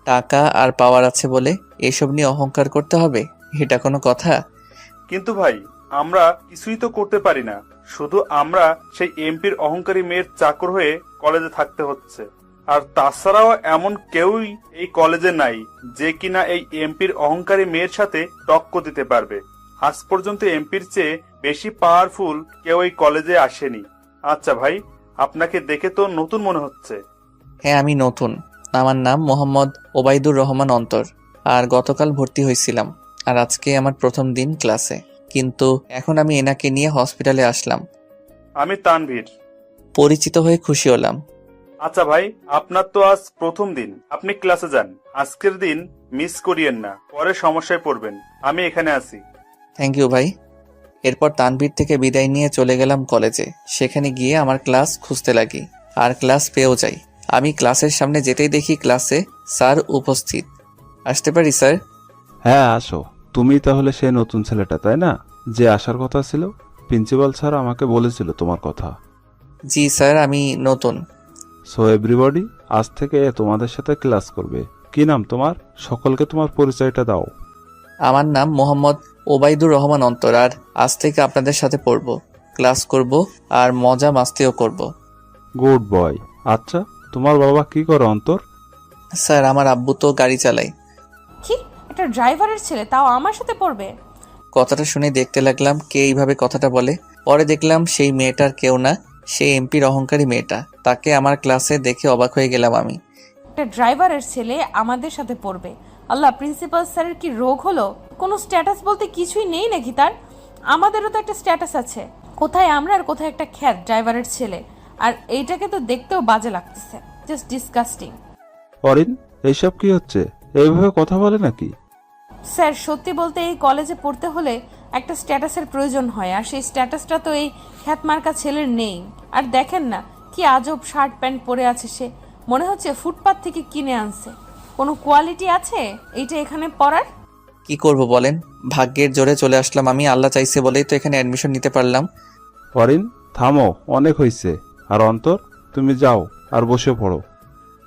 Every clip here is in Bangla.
টাকা আর পাওয়ার আছে বলে এসব নিয়ে অহংকার করতে হবে? এটা কোনো কথা? কিন্তু ভাই, আমরা কিছুই তো করতে পারি না। শুধু আমরা সেই এমপির অহংকারী মেয়ের চাকর হয়ে কলেজে থাকতে হচ্ছে। আর তাছাড়াও এমন কেউই এই কলেজে নাই যে কিনা এই এমপির অহংকারী মেয়ের সাথে টক্কর দিতে পারবে। আজ পর্যন্ত এমপির চেয়ে বেশি পাওয়ারফুল কেউ এই কলেজে আসেনি। আচ্ছা ভাই, আপনাকে দেখে তো নতুন মনে হচ্ছে। হ্যাঁ, আমি নতুন। আমার নাম মোহাম্মদ ওবায়দুর রহমান অন্তর। আর গতকাল ভর্তি হয়েছিলাম। আর আজকে আমার প্রথম দিন ক্লাসে। কিন্তু এখন আমি এনাকে নিয়ে হসপিটালে আসলাম। আমি তানভীর। পরিচিত হয়ে খুশি হলাম। আচ্ছা ভাই, আপনার তো আজ প্রথম দিন, আপনি ক্লাসে যান। আজকের দিন মিস করিয়েন না, পরে সমস্যায় পড়বেন। আমি এখানে আছি। থ্যাংক ইউ ভাই। এরপর তানভীর থেকে বিদায় নিয়ে চলে গেলাম কলেজে। সেখানে গিয়ে আমার ক্লাস খুঁজতে লাগি। আর ক্লাস পেয়েও যাই। আমি ক্লাসের সামনে যেতেই দেখি ক্লাসে স্যার উপস্থিত। আসতে পারি স্যার? হ্যাঁ, আসো। তুমি তাহলে সেই নতুন ছেলেটা, তাই না, যে আসার কথা ছিল? প্রিন্সিপাল স্যার আমাকে বলেছিল তোমার কথা। জি স্যার, আমি নতুন। সো এভরিবডি, আজ থেকে তোমাদের সাথে ক্লাস করবে। কি নাম তোমার? সকলকে তোমার পরিচয়টা দাও। আমার নাম মোহাম্মদ ওবায়দুর রহমান অন্তর। আর আজ থেকে আপনাদের সাথে পড়ব, ক্লাস করব, আর মজা মাস্তিও করব। Good boy. আচ্ছা, তোমার বাবা কি করে অন্তর? স্যার, আমার আব্বু তো গাড়ি চালায়। কি, একটা ড্রাইভারের ছেলে, তাও আমার সাথে পড়বে? কথাটা শুনে দেখতে লাগলাম কে এইভাবে কথাটা বলে। পরে দেখলাম সেই মেয়েটার কেউ না, সেই এমপির অহংকারী মেয়েটা। তাকে আমার ক্লাসে দেখে অবাক হয়ে গেলাম আমি। একটা ড্রাইভারের ছেলে আমাদের সাথে পড়বে? আল্লাহ, প্রিন্সিপাল স্যারের কি রোগ হলো? কোনো স্ট্যাটাস বলতে কিছুই নেই নাকি তার? আমাদেরও তো একটা স্ট্যাটাস আছে। কোথায় আমরা আর কোথায় একটা খ্যাত ড্রাইভারের ছেলে। আর এইটাকে তো দেখতেও বাজে লাগতেছে, জাস্ট ডিসকাস্টিং। অরিন, এইসব কি হচ্ছে? এইভাবে কথা বলে নাকি? স্যার, সত্যি বলতে এই কলেজে পড়তে হলে একটা স্ট্যাটাসের প্রয়োজন হয়, আর সেই স্ট্যাটাসটা তো এই খ্যাতমার্কা ছেলের নেই। আর দেখেন না কি আজব শার্ট প্যান্ট পরে আছে সে, মনে হচ্ছে ফুটপাত থেকে কিনে আনছে। কোনো কোয়ালিটি আছে এইটা এখানে পড়ার? কি করব বলেন? ভাগ্যের জোরে চলে আসলাম আমি। আল্লাহ চাইছে বলেই তো এখানে অ্যাডমিশন নিতে পারলাম। অরিন, থামো, অনেক হয়েছে। আর অন্তর, তুমি যাও আর বসে পড়ো।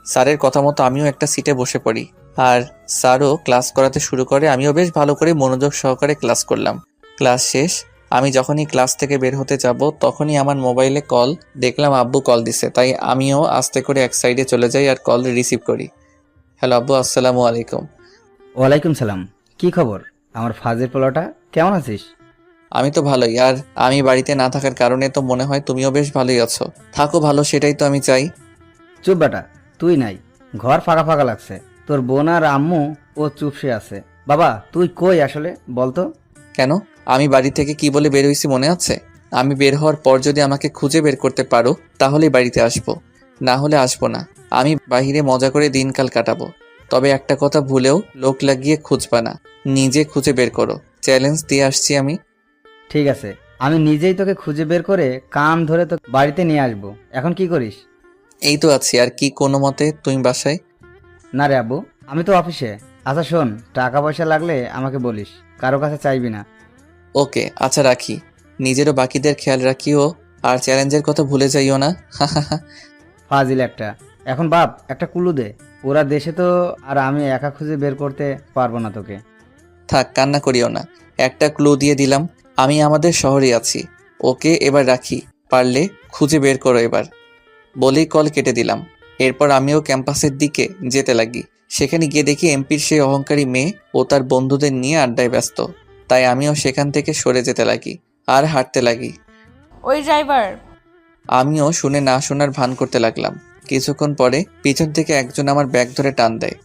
স্যারের কথা মতো আমিও একটা সিটে বসে পড়ি। আর স্যারও ক্লাস করাতে শুরু করে। আমিও বেশ ভালো করে মনোযোগ সহকারে ক্লাস করলাম। ক্লাস শেষ। আমি যখনই ক্লাস থেকে বের হতে যাব তখনই আমার মোবাইলে কল দেখলাম, আব্বু কল দিছে। তাই আমিও আস্তে করে এক সাইডে চলে যাই আর কল রিসিভ করি। হ্যালো আব্বু, আসসালামু আলাইকুম। ওয়ালাইকুম সালাম। কি খবর আমার ফাজের পোলাটা, কেমন আছিস? আমি তো ভালোই। আর আমি বাড়িতে না থাকার কারণে তো মনে হয় তুমিও বেশ ভালোই আছো। থাকো ভালো, সেটাই তো আমি চাই। চুপ বেটা, তুই নাই, ঘর ফাঁকা ফাঁকা লাগছে। তোর বোন আর আম্মু ও চুপসে আছে। বাবা, তুই কই আসলে বলতো? কেন, আমি বাড়ি থেকে কি বলে বের হয়েছি মনে আছে? আমি বের হওয়ার পর যদি আমাকে খুঁজে বের করতে পারো তাহলেই বাড়িতে আসবো, না হলে আসবো না। আমি বাহিরে মজা করে দিনকাল কাটাবো। তবে একটা কথা ভুলেও লোক লাগিয়ে খুঁজবা না, নিজে খুঁজে বের করো। চ্যালেঞ্জ দিয়ে আসছি আমি। ঠিক আছে, আমি নিজেই তোকে খুঁজে বের করে কান ধরে তো বাড়িতে নিয়ে আসবো। এখন কি করিস? এই তো আছি। আর কি, কোনো মতে তুমি বাসায়? না রে আব্বু, আমি তো অফিসে। আচ্ছা শোন, টাকা পয়সা লাগলে আমাকে বলিস, কারো কাছে চাইবি না। ওকে, আচ্ছা রাখি। নিজেরও বাকিদের খেয়াল রাখিও। আর চ্যালেঞ্জের কথা ভুলে যাইও না। ফাজিল একটা। এখন বাপ, একটা কুলু দে। ওরা দেশে তো, আর আমি একা খুঁজে বের করতে পারবো না তোকে। থাক, কান্না করিও না। একটা ক্লু দিয়ে দিলাম, আমি আমাদের শহরে আছি। ওকে, এবার রাখি। পারলে খুঁজে বের করো এবার। বলেই কল কেটে দিলাম। এরপর আমিও ক্যাম্পাসের দিকে যেতে লাগি। সেখানে গিয়ে দেখি এমপির সেই অহংকারী মেয়ে ও তার বন্ধুদের নিয়ে আড্ডায় ব্যস্ত। তাই আমিও সেখান থেকে সরে যেতে লাগি আর হাঁটতে লাগি। ওই ড্রাইভার। আমিও শুনে না শোনার ভান করতে লাগলাম। কিছুক্ষণ পরে পিছন থেকে একজন আমার ব্যাগ ধরে টান দেয়।